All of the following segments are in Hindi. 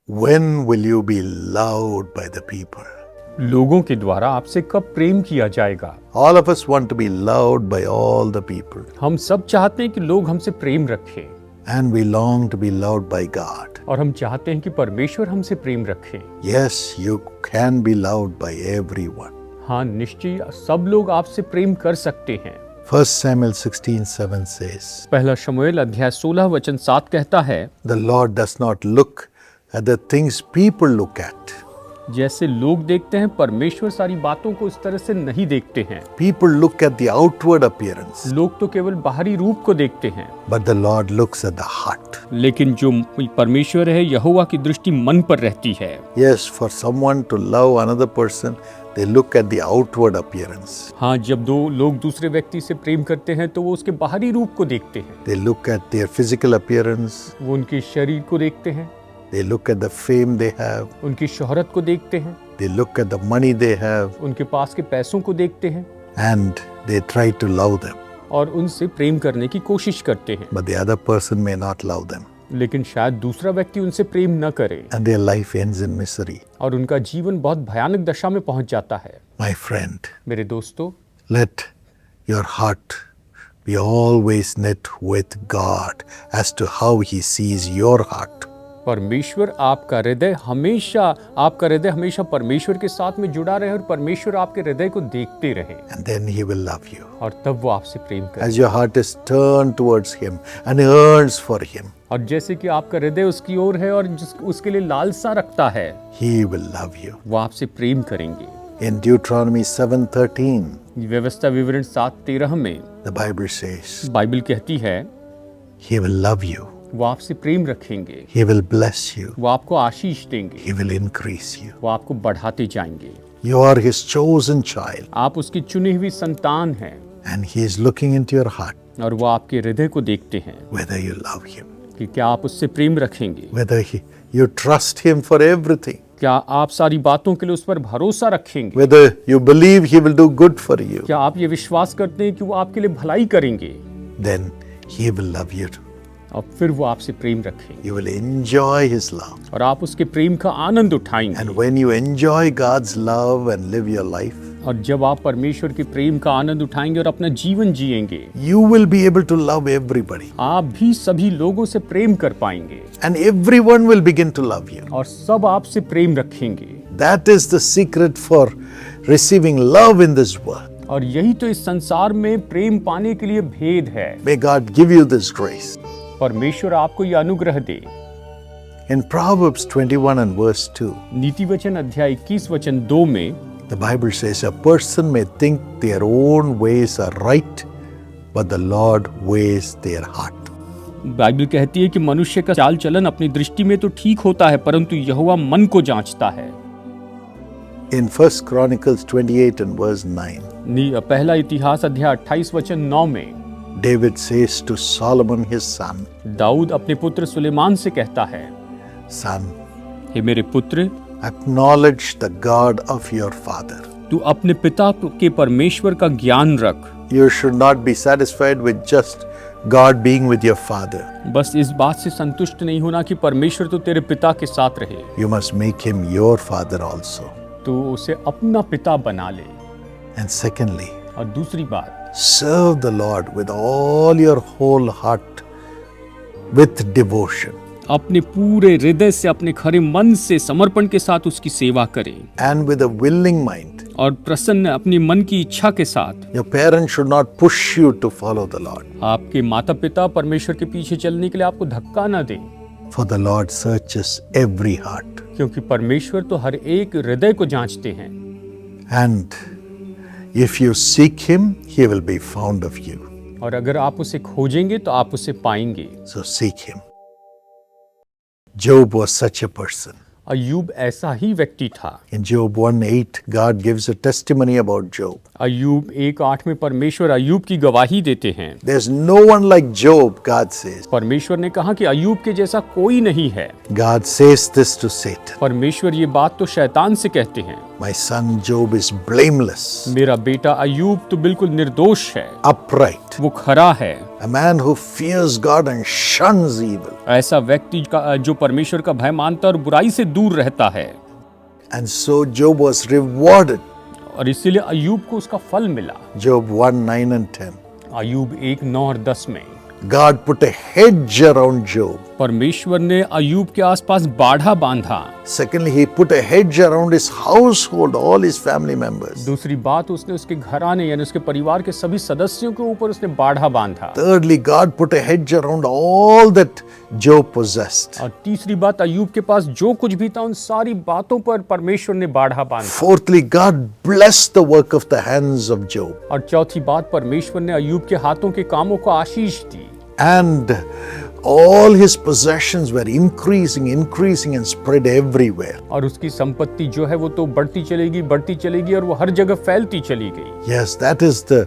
When will you be loved by the people? लोगों के द्वारा आपसे कब प्रेम किया जाएगा? All of us want to be loved by all the people. हम सब चाहते हैं कि लोग हमसे प्रेम रखें And we long to be loved by God. और हम चाहते हैं कि परमेश्वर हमसे प्रेम रखें। Yes, you can be loved by everyone. हाँ, निश्चय सब लोग आपसे प्रेम कर सकते हैं। 1 Samuel 16:7 says, पहला शमूएल अध्याय 16 वचन 7 कहता है, The Lord does not look at the things people look at. जैसे लोग देखते हैं परमेश्वर सारी बातों को इस तरह से नहीं देखते हैं। People look at the outward appearance, लोग तो केवल बाहरी रूप को देखते हैं, but the Lord looks at the heart. लेकिन जो परमेश्वर है यहोवा की दृष्टि मन पर रहती है। Yes, for someone to love another person, they look at the outward appearance. हाँ, जब दो लोग दूसरे व्यक्ति से प्रेम करते हैं तो वो उसके बाहरी रूप को देखते हैं, They look at their physical appearance. वो उनके शरीर को देखते हैं, They look at the fame they have. उनकी शोहरत को देखते हैं, They look at the money they have, उनके पास के पैसों को देखते हैं and they try to love them. और उनसे प्रेम करने की कोशिश करते हैं। But the other person may not love them, लेकिन शायद दूसरा व्यक्ति उनसे प्रेम न करे and their life ends in misery. और उनका जीवन बहुत भयानक दशा में पहुंच जाता है। My friend, मेरे दोस्तों, let your heart be always knit with God as to how He sees your heart. परमेश्वर आपका हृदय हमेशा परमेश्वर के साथ में जुड़ा रहे और परमेश्वर आपके हृदय को देखते रहे, And then He will love you. और तब वो आपसे प्रेम करे। As your heart is turned towards Him and yearns for Him, और जैसे कि आपका हृदय उसकी ओर है और उसके लिए लालसा रखता है, He will love you. वो आपसे प्रेम करेंगे। In Deuteronomy 7:13, व्यवस्था विवरण 7:13 में the Bible says, बाइबल कहती है, He will love you. वो आपसे प्रेम रखेंगे, He will bless you. वो आपको आशीष देंगे, He will increase you. वो आपको बढ़ाते जाएंगे। You are His chosen child, आप उसकी चुनी हुई संतान हैं and He is looking into your heart, और वो आपके हृदय को देखते हैं whether you love Him, कि क्या आप उससे प्रेम रखेंगे, whether you trust Him for everything, क्या आप सारी बातों के लिए उस पर भरोसा रखेंगे, whether you believe He will do good for you, क्या आप ये विश्वास करते हैं कि वो आपके लिए भलाई करेंगे, then He will love you. और फिर वो आपसे प्रेम रखेंगे You will enjoy His love. और आप उसके प्रेम का आनंद उठाएंगे। And when you enjoy God's love and live your life, और जब आप परमेश्वर के प्रेम का आनंद उठाएंगे और अपना जीवन जिएंगे, you will be able to love everybody. आप भी सभी लोगों से प्रेम कर पाएंगे And everyone will begin to love you. और सब आपसे प्रेम रखेंगे। That is the secret for receiving love in this world. और यही तो इस संसार में प्रेम पाने के लिए भेद है। May God give you this grace. परमेश्वर आपको यह अनुग्रह दे। In Proverbs 21 and verse 2, नीति वचन अध्याय 21 वचन 2 में the Bible says, a person may think their own ways are right, but the Lord weighs their heart. Bible कहती है कि मनुष्य का चाल चलन अपनी दृष्टि में तो ठीक होता है, परंतु यहोवा मन को जांचता है। In 1 Chronicles 28 and verse 9, पहला इतिहास अध्याय 28 वचन 9 में David says to Solomon his son, Dawood अपने पुत्र सुलेमान से कहता है, Son, हे मेरे पुत्र, acknowledge the God of your father. तू अपने पिता के परमेश्वर का ज्ञान रख। You should not be satisfied with just God being with your father. बस इस बात से संतुष्ट नहीं होना कि परमेश्वर तो तेरे पिता के साथ रहे, You must make him your father also. तो उसे अपना पिता बना ले। And secondly, और दूसरी बात, serve the Lord with all your whole heart, with devotion, अपने पूरे हृदय से, अपने खरे मन से, समर्पण के साथ उसकी सेवा करें and with a willing mind. और प्रसन्न अपने मन की इच्छा के साथ। Your parents should not push you to follow the Lord, आपके माता पिता परमेश्वर के पीछे चलने के लिए आपको धक्का न दें, for the Lord searches every heart. क्योंकि परमेश्वर तो हर एक हृदय को जांचते हैं। And if you seek Him, He will be found of you. और अगर आप उसे खोजेंगे तो आप उसे पाएंगे। So seek Him. Job was such a person. अय्यूब ऐसा ही व्यक्ति था। In Job 1:8, God gives a testimony about Job. अय्यूब 1:8 में परमेश्वर अय्यूब की गवाही देते हैं। There's no one like Job, God says. परमेश्वर ने कहा कि अय्यूब के जैसा कोई नहीं है। God says this to Satan. परमेश्वर ये बात तो शैतान से कहते हैं। My son Job is blameless, मेरा बेटा अय्यूब तो बिल्कुल निर्दोष है, upright, वो खरा है, A man who fears God and shuns evil. ऐसा व्यक्ति जो परमेश्वर का भय मानता है और बुराई से दूर रहता है। And so Job was rewarded. और इसीलिए अय्यूब को उसका फल मिला। Job 1:9 and 10. अय्यूब 1:9 और 10 में God put a hedge around Job. परमेश्वर ने अय्यूब के आसपास बाड़ा बांधा। Secondly, he put a hedge around his household, all his family members. दूसरी बात, उसने उसके घराने यानी उसके परिवार के सभी सदस्यों के ऊपर उसने बाड़ा बांधा। Thirdly, God put a hedge around all that Job possessed. और तीसरी बात, अय्यूब के पास जो कुछ भी था उन सारी बातों पर परमेश्वर ने बाड़ा बांधा। Fourthly, God blessed the work of the hands of Job. और चौथी बात, परमेश्वर ने अय्यूब के हाथों के कामों को आशीष दी। And all his possessions were increasing and spread everywhere. और उसकी संपत्ति जो है वो तो बढ़ती चलेगी और वो हर जगह फैलती चली गई। Yes, that is the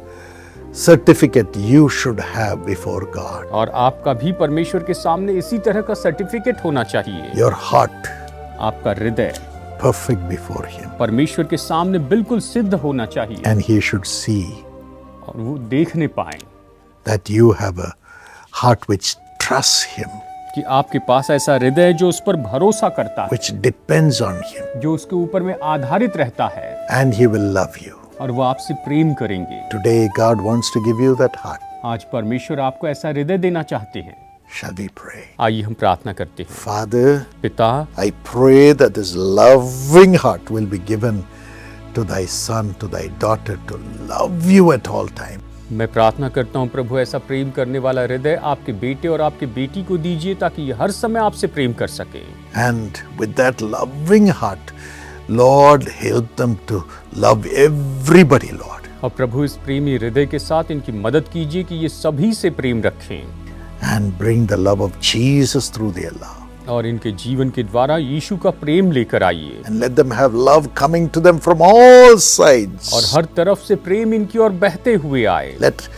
certificate you should have before God. और आपका भी परमेश्वर के सामने इसी तरह का सर्टिफिकेट होना चाहिए। Your heart आपका हृदय perfect before him. परमेश्वर के सामने बिल्कुल सिद्ध होना चाहिए। And he should see और वो देखने पाए that you have a heart which trusts him, कि आपके पास ऐसा हृदय है जो उस पर भरोसा करता है, which depends on him, जो उसके ऊपर में आधारित रहता है, and he will love you. और वो आपसे प्रेम करेंगे। Today God wants to give you that heart. आज परमेश्वर आपको ऐसा हृदय देना चाहते हैं। Shall we pray? आइए हम प्रार्थना करते हैं। Father, पिता, I pray that this loving heart will be given to thy son, to thy daughter, to love you at all times. मैं प्रार्थना करता हूँ प्रभु, ऐसा प्रेम करने वाला हृदय आपके बेटे और आपके बेटी को दीजिए ताकि ये हर समय आपसे प्रेम कर सके। And with that loving heart, Lord, help them to love everybody, Lord. और प्रभु इस प्रेमी हृदय के साथ इनकी मदद कीजिए कि ये सभी से प्रेम रखें। And bring the love of Jesus through their love. और इनके जीवन के द्वारा यीशु का प्रेम लेकर आइए। And let them have love coming to them from all sides. और हर तरफ से प्रेम इनकी ओर बहते हुए आए। Let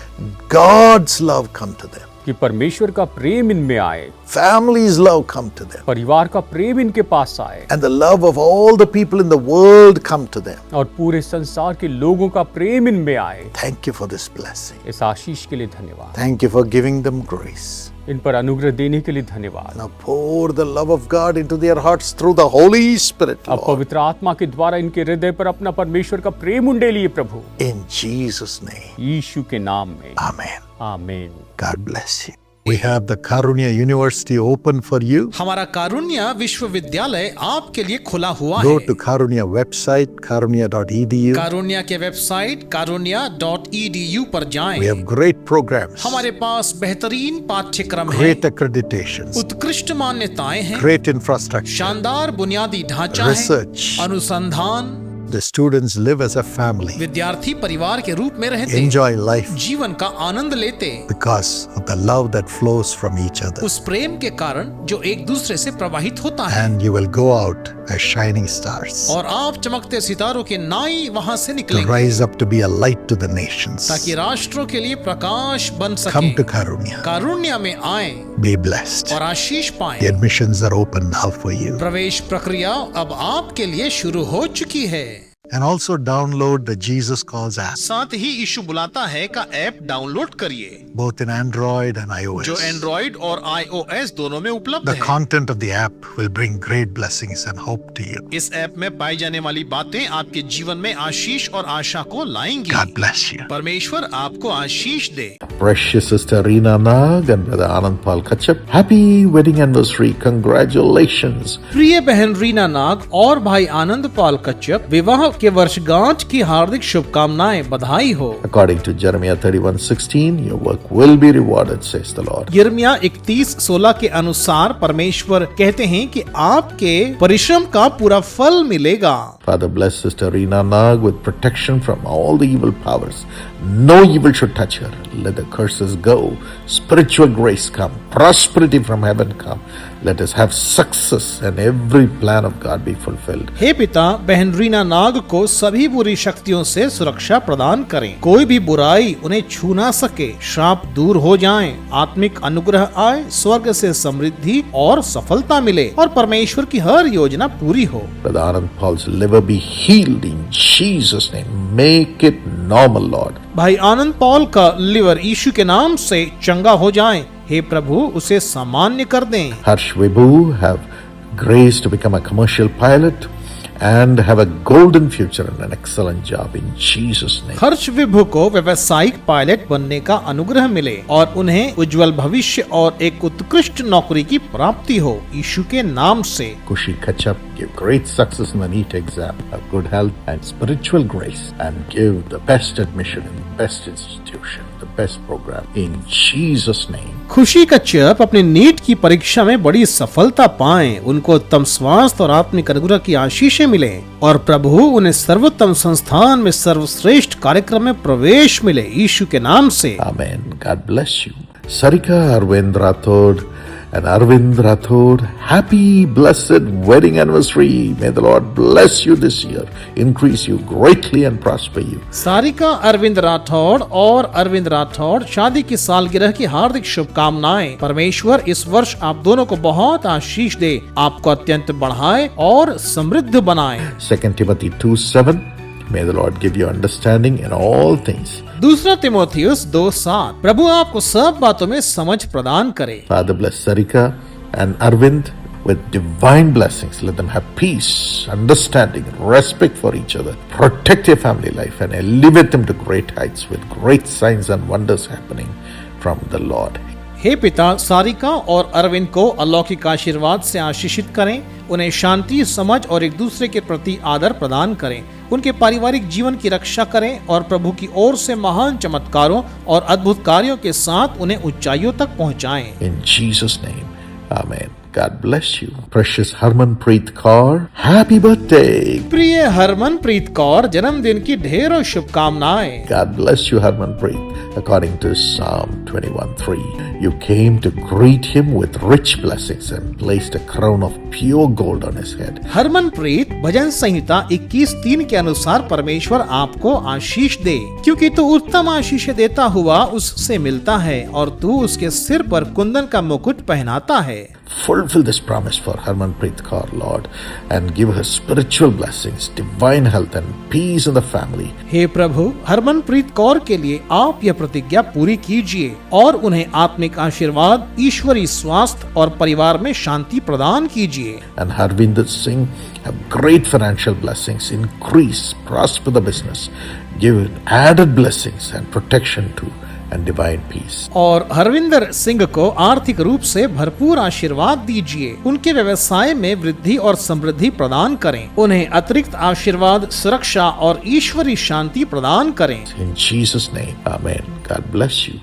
God's love come to them. कि परमेश्वर का प्रेम इनमें आए, Family's love come to them. परिवार का प्रेम इनके पास आए, And the love of all the people in the world come to them. और पूरे संसार के लोगों का प्रेम इनमें आए। Thank you for this blessing. इस आशीष के लिए धन्यवाद। Thank you for giving them grace. इन पर अनुग्रह देने के लिए धन्यवाद। Now pour the love of God into their hearts through the Holy Spirit, अब Lord. पवित्र आत्मा के द्वारा इनके हृदय पर अपना परमेश्वर का प्रेम उंडेलिए प्रभु, In Jesus' name. यीशु के नाम में। Amen. आमीन। God bless you. We have the Karunya University open for you. हमारा कारुण्य विश्वविद्यालय आपके लिए खुला हुआ Go है। to Karunya website, karunya.edu. कारुण्य के वेबसाइट karunya.edu पर जाएं। We have great programs, हमारे पास बेहतरीन पाठ्यक्रम है, great accreditations, उत्कृष्ट मान्यताएं हैं, great infrastructure, शानदार बुनियादी ढांचा है, research. अनुसंधान। The students live as a family, विद्यार्थी परिवार के रूप में रहते, enjoy life जीवन का आनंद लेते, because of the love that flows from each other. उस प्रेम के कारण जो एक दूसरे से प्रवाहित होता है। And you will go out as shining stars और आप चमकते सितारों के नाई वहां से to निकलेंगे rise up to be a light to the nations. ताकि राष्ट्रों के लिए प्रकाश बन Come सके। to Karunya. कारुण्य में आए Be blessed. और आशीष The पाएं। admissions are open now for you. प्रवेश प्रक्रिया अब आपके लिए शुरू हो चुकी है। And also download the Jesus Calls app, साथ ही यीशु बुलाता है का ऐप डाउनलोड करिए, both in Android and iOS. जो एंड्रॉइड और iOS दोनों में उपलब्ध The है। content of the app will bring great blessings and hope to you. इस ऐप में पाई जाने वाली बातें आपके जीवन में आशीष और आशा को लाएंगी। God bless you. परमेश्वर आपको आशीष दे। Precious Sister Reena Nag and Brother Anand Paul Kachap, happy wedding anniversary. Congratulations. प्रिय बहन रीना नाग और भाई आनंद पाल कच्छप, विवाह के वर्षगांठ की हार्दिक शुभकामनाएं, बधाई हो। According to Jeremiah 31:16, your work will be rewarded, says the Lord. यिर्मयाह 31:16 के अनुसार परमेश्वर कहते हैं कि आपके परिश्रम का पूरा फल मिलेगा। Father, bless Sister Reena Nag with protection from all the evil powers. No evil should touch her. Let the curses go. Spiritual grace come. Prosperity from heaven come. Let us have success and every plan of God be fulfilled. हे पिता, बहन रीना नाग को सभी बुरी शक्तियों से सुरक्षा प्रदान करें। कोई भी बुराई उन्हें छू ना सके। श्राप दूर हो जाएं, आत्मिक अनुग्रह आए, स्वर्ग से समृद्धि और सफलता मिले और परमेश्वर की हर योजना पूरी हो। Brother Anand Paul's liver be healed in Jesus' name. Make it normal, Lord. भाई आनंद पॉल का लिवर यीशु के नाम से चंगा हो जाए। हे प्रभु, उसे सामान्य कर दें। Harsh Vibhu have grace to become a commercial pilot and have a golden future and an excellent job in Jesus' name. हर्ष विभु को व्यावसायिक पायलट बनने का अनुग्रह मिले और उन्हें उज्जवल भविष्य और एक उत्कृष्ट नौकरी की प्राप्ति हो, यीशु के नाम से। Kushi Kachap, give great success in the NEET exam, have good health and spiritual grace, and give the best admission in the best institution, the best program in Jesus' name. खुशी कच्छप अपनी नीट की परीक्षा में बड़ी सफलता पाएं, उनको उत्तम स्वास्थ्य और आत्मिक अनुग्रह की आशीषें मिले और प्रभु उन्हें सर्वोत्तम संस्थान में सर्वश्रेष्ठ कार्यक्रम में प्रवेश मिले, यीशु के नाम से। Amen. God bless you. Sarika Arvind Rathod and Arvind Rathod, happy blessed wedding anniversary. May the Lord bless you this year, increase you greatly and prosper you. Sarika Arvind Rathore और अरविंद राठौड़ शादी की सालगिरह की हार्दिक शुभकामनाएं। परमेश्वर इस वर्ष आप दोनों को बहुत आशीष दे, आपको अत्यंत बढ़ाए और समृद्ध बनाए। 2 Timothy 2:7. May the Lord give you understanding in all things. दूसरा तिमोथियुस 2:7, प्रभु आपको सब बातों में समझ प्रदान करे। Father, bless Sarika and Arvind with divine blessings. Let them have peace, understanding, respect for each other. Protect their family life and elevate them to great heights with great signs and wonders happening from the Lord. हे पिता, सारिका और अरविंद को अलौकिक आशीर्वाद से आशीषित करें, उन्हें शांति, समझ और एक दूसरे के प्रति आदर प्रदान करें, उनके पारिवारिक जीवन की रक्षा करें और प्रभु की ओर से महान चमत्कारों और अद्भुत कार्यों के साथ उन्हें ऊंचाइयों तक पहुंचाएं। In Jesus' name, Amen. God bless you. Precious Harmanpreet Kaur, happy birthday. प्रिय हरमनप्रीत कौर, जन्मदिन की ढेरों शुभकामनाएं। God bless you, Harmanpreet. According to Psalm 21:3, you came to greet him with rich blessings and placed a crown of pure gold on his head. Harmanpreet, भजन संहिता 21:3 के अनुसार परमेश्वर आपको आशीष दे, क्योंकि तू उत्तम आशीष देता हुआ उससे मिलता है और तू उसके सिर पर कुंदन का मुकुट पहनाता है। Fulfill this promise for Harmanpreet Kaur, Lord, and give her spiritual blessings, divine health and peace in the family. हे प्रभु, हरमनप्रीत कौर के लिए आप यह प्रतिज्ञा पूरी कीजिए और उन्हें आत्मिक आशीर्वाद, ईश्वरीय स्वास्थ्य और परिवार में शांति प्रदान कीजिए। And Harvinder Singh, have great financial blessings, increase, prosper the business, give added blessings and protection too, and divine peace. और हरविंदर सिंह को आर्थिक रूप से भरपूर आशीर्वाद दीजिए, उनके व्यवसाय में वृद्धि और समृद्धि प्रदान करें, उन्हें अतिरिक्त आशीर्वाद, सुरक्षा और ईश्वरीय शांति प्रदान करें। In Jesus' name, Amen. God bless you.